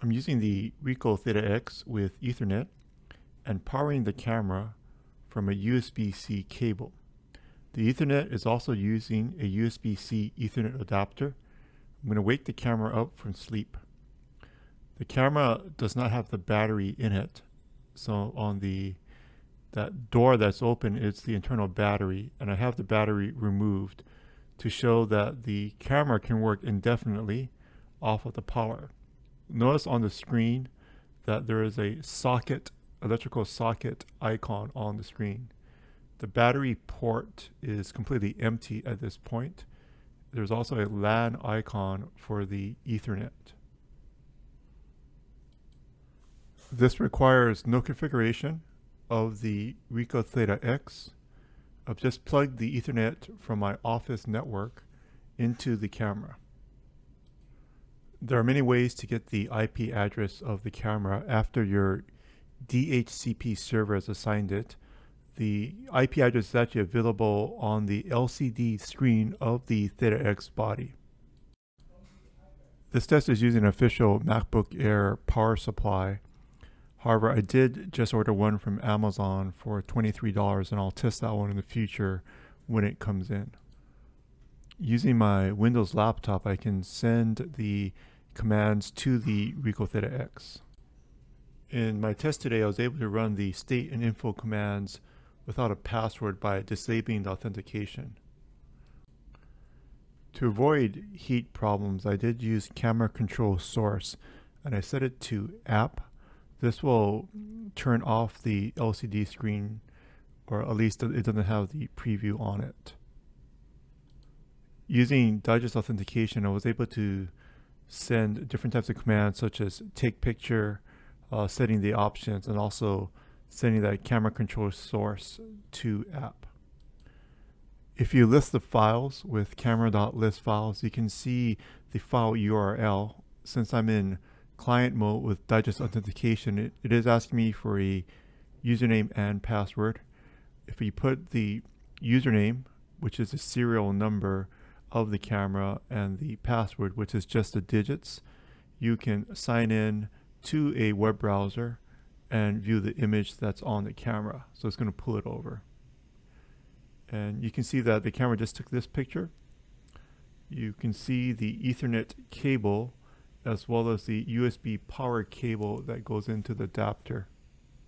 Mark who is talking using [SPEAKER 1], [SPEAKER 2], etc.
[SPEAKER 1] I'm using the RICOH THETA X with Ethernet and powering the camera from a USB-C cable. The Ethernet is also using a USB-C Ethernet adapter. I'm going to wake the camera up from sleep. The camera does not have the battery in it, so on that door that's open is the internal battery, and I have the battery removed to show that the camera can work indefinitely off of the power. Notice on the screen that there is a electrical socket icon on the screen. The battery port is completely empty at this point. There's also a LAN icon for the Ethernet. This requires no configuration of the RICOH THETA X. I've just plugged the Ethernet from my office network into the camera. There are many ways to get the IP address of the camera after your DHCP server has assigned it. The IP address is actually available on the LCD screen of the THETA X body. This test is using an official MacBook Air power supply. However, I did just order one from Amazon for $23, and I'll test that one in the future when it comes in. Using my Windows laptop, I can send the commands to the RICOH THETA X. In my test today, I was able to run the state and info commands without a password by disabling the authentication. To avoid heat problems, I did use camera control source, and I set it to app. This will turn off the LCD screen, or at least it doesn't have the preview on it. Using digest authentication, I was able to send different types of commands such as take picture, setting the options, and also sending that camera control source to app. If you list the files with camera.list files, you can see the file URL. Since I'm in client mode with digest authentication, it is asking me for a username and password. If you put the username, which is the serial number of the camera, and the password, which is just the digits, you can sign in to a web browser and view the image that's on the camera. So it's going to pull it over. And you can see that the camera just took this picture. You can see the Ethernet cable as well as the USB power cable that goes into the adapter.